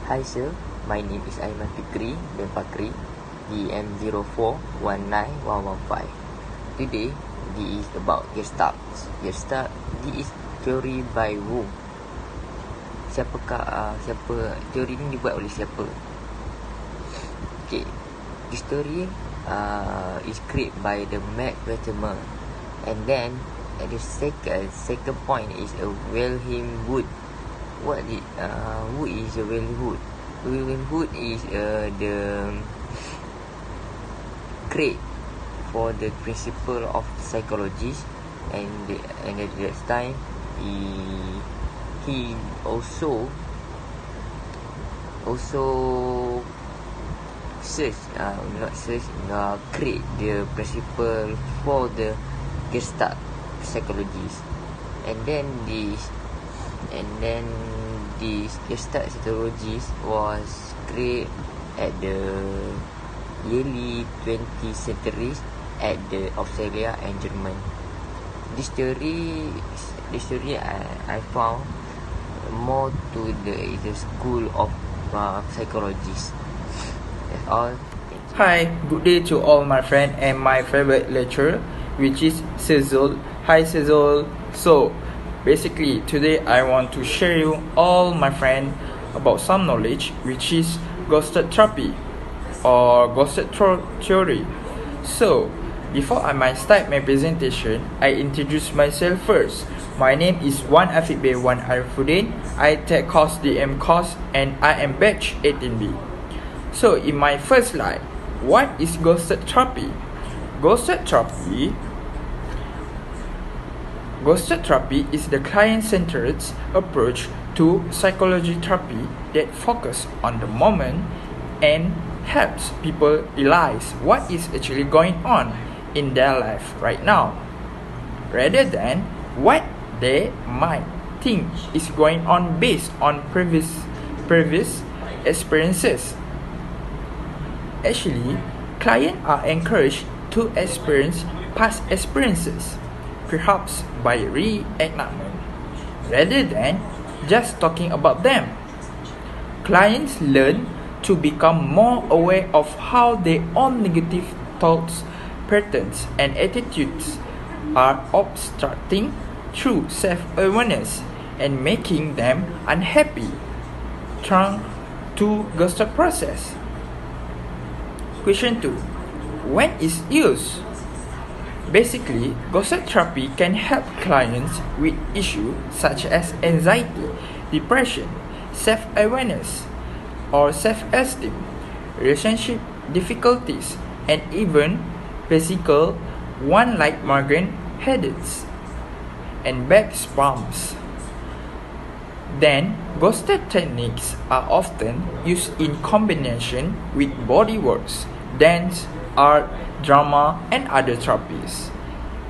Hi sir, my name is Aiman Fikri bin Fakri, DM04191115. Today, this is about Gestalt. Gestalt, this is teori by whom? Siapa teori ni dibuat oleh siapa? Okay, this theory is created by the Mac Retimer, and then at the second point is a Wilhelm Wood. Who is a Wilhelm Wood? Wilhelm Wood is the create for the principle of psychology, and at that time he also create the principle for the Gestalt psychologists, and then this Gestalt psychologist was created at the early 20th centuries at the Australia and Germany. This theory I found more to the school of psychologists. That's all. Hi, good day to all my friends and my favorite lecturer, which is Sezul. Hi Sezul. So, basically today I want to share you all my friend about some knowledge, which is Gestalt Therapy or Gestalt Theory. So, before I might start my presentation, I introduce myself first. My name is Wan Afiq B. Wan Arifuddin. I take course DM course and I am batch 18B. So, in my first slide, what is Gestalt Therapy? Gestalt Therapy is the client-centered approach to psychology therapy that focuses on the moment and helps people realize what is actually going on in their life right now, rather than what they might think is going on based on previous experiences. Actually, clients are encouraged to experience past experiences, perhaps by reenactment, rather than just talking about them. Clients learn to become more aware of how their own negative thoughts, patterns, and attitudes are obstructing through self-awareness and making them unhappy through to Gestalt process. Question 2. When is used? Basically, Gestalt therapy can help clients with issues such as anxiety, depression, self-awareness, or self-esteem, relationship difficulties, and even physical one like migraine headaches and back spasms. Then, Gestalt techniques are often used in combination with body works, dance, art, drama, and other therapies.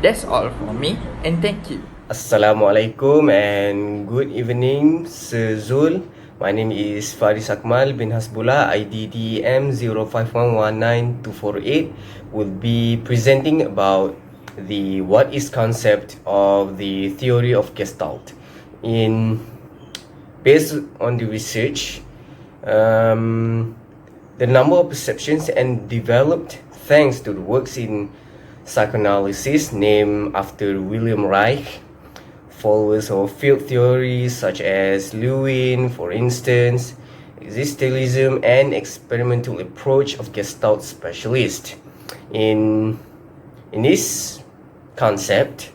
That's all from me, and thank you. Assalamualaikum and good evening, Sir Zul. My name is Faris Akmal bin Hasbullah, IDDM 05119248. Will be presenting about the what is concept of the theory of Gestalt. Based on the research, the number of perceptions and developed thanks to the works in psychoanalysis named after William Reich. Followers of field theories such as Lewin, for instance, existentialism and experimental approach of Gestalt specialists. In this concept,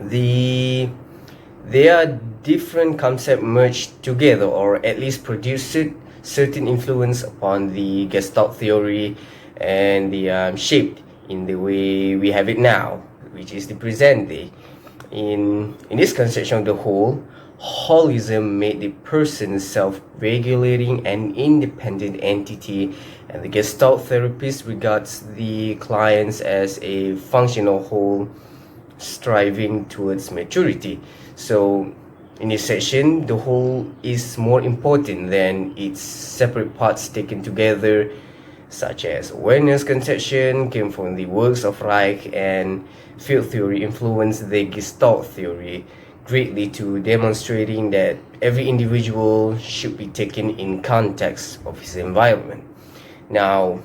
there are different concepts merged together, or at least produced certain influence upon the Gestalt theory and shaped in the way we have it now, which is the present day. In this conception of the whole, holism made the person self-regulating and independent entity, and the Gestalt therapist regards the clients as a functional whole striving towards maturity. So in this section, the whole is more important than its separate parts taken together, such as awareness conception came from the works of Reich, and field theory influenced the Gestalt theory. greatly to demonstrating that every individual should be taken in context of his environment. Now,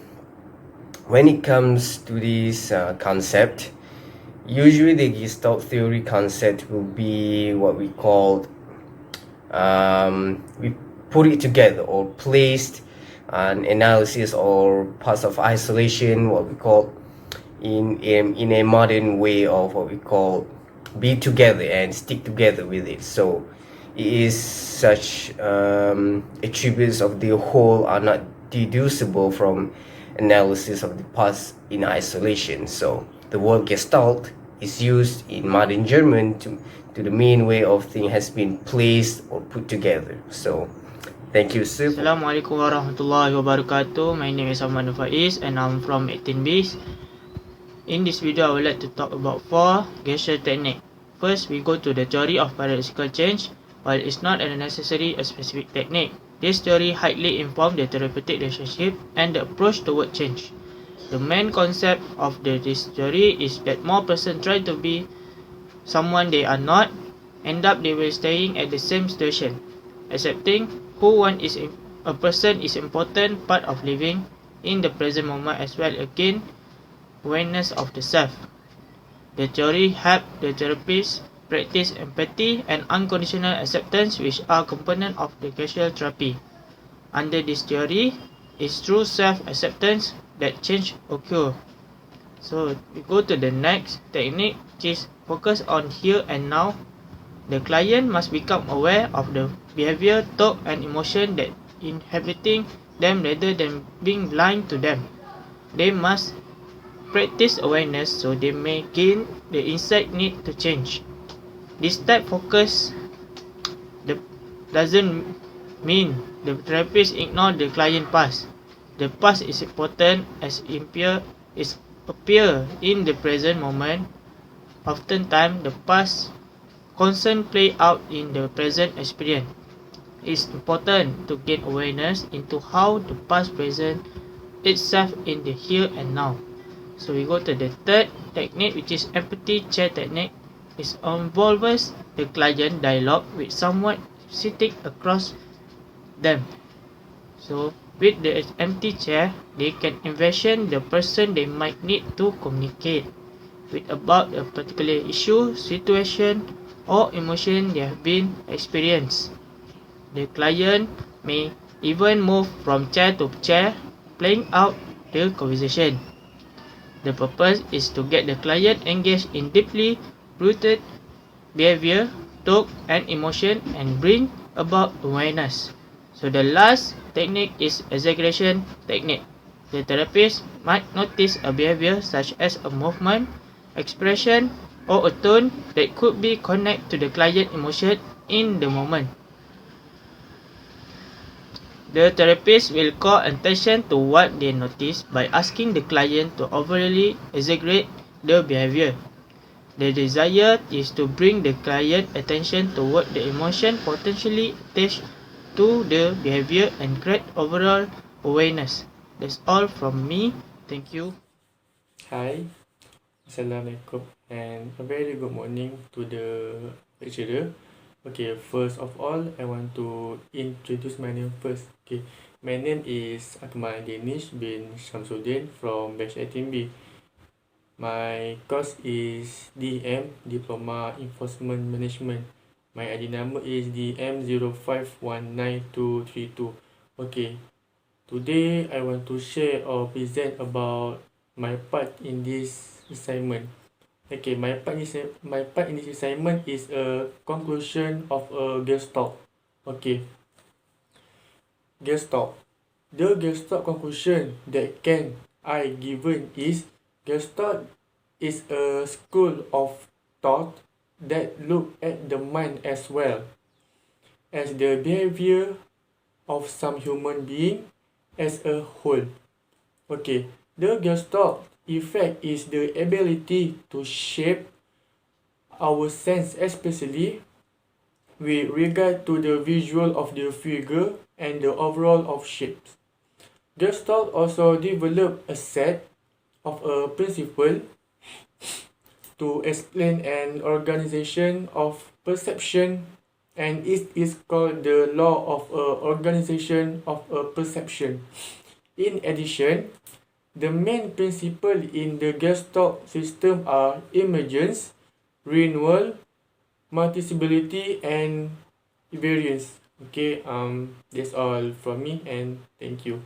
when it comes to this concept, usually the Gestalt theory concept will be what we call we put it together or placed an analysis or parts of isolation, what we call in a modern way of what we call be together and stick together with it. So it is such attributes of the whole are not deducible from analysis of the parts in isolation. So the word Gestalt is used in modern German to the main way of thing has been placed or put together. So thank you, sir. Assalamualaikum warahmatullahi wabarakatuh. My name is Ahmad Faiz and I'm from 18Bs. In this video, I would like to talk about 4 Gestalt technique. First, we go to the theory of paradoxical change. While it's not necessarily a specific technique, this theory highly informs the therapeutic relationship and the approach toward change. The main concept of this theory is that more persons try to be someone they are not, end up they will staying at the same situation. Accepting who one is a person is important part of living in the present moment as well again awareness of the self. The theory help the therapist practice empathy and unconditional acceptance, which are components of the Gestalt therapy. Under this theory, it's through self-acceptance that change occur. So we go to the next technique, which is focus on here and now. The client must become aware of the behavior, thought, and emotion that inhabiting them rather than being blind to them. They must practice awareness so they may gain the insight need to change. This type focus doesn't mean the therapist ignore the client past. The past is important as it appear in the present moment. Oftentimes, the past concern play out in the present experience. It's important to gain awareness into how the past present itself in the here and now. So we go to the third technique, which is empathy chair technique. It involves the client dialogue with someone sitting across them. So with the empty chair, they can envision the person they might need to communicate with about a particular issue, situation, or emotion they have been experienced. The client may even move from chair to chair, playing out the conversation. The purpose is to get the client engaged in deeply rooted behavior, thought, and emotion and bring about awareness. So the last technique is exaggeration technique. The therapist might notice a behavior such as a movement, expression, or a tone that could be connected to the client emotion in the moment. The therapist will call attention to what they notice by asking the client to overly exaggerate the behavior. The desire is to bring the client attention toward the emotion potentially attached to the behavior and create overall awareness. That's all from me. Thank you. Hi, Assalamualaikum, and a very good morning to the lecturer. Okay, first of all, I want to introduce my name first. Okay, my name is Akmal Danish bin Shamsuddin from batch 18B. My course is DM, Diploma Enforcement Management. My ID number is DM05192232. Okay, today I want to share or present about my part in this assignment. Okay, my part in this assignment is a conclusion of a Gestalt. Okay, Gestalt. The Gestalt conclusion that I given is Gestalt is a school of thought that look at the mind as well as the behavior of some human being as a whole. Okay, the Gestalt effect is the ability to shape our sense, especially with regard to the visual of the figure and the overall of shapes. Gestalt also develop a set of a principle to explain an organization of perception, and it is called the law of organization of a perception. In addition, the main principle in the Gestalt system are emergence, renewal, multiplicity, and variance. Okay, that's all from me, and thank you.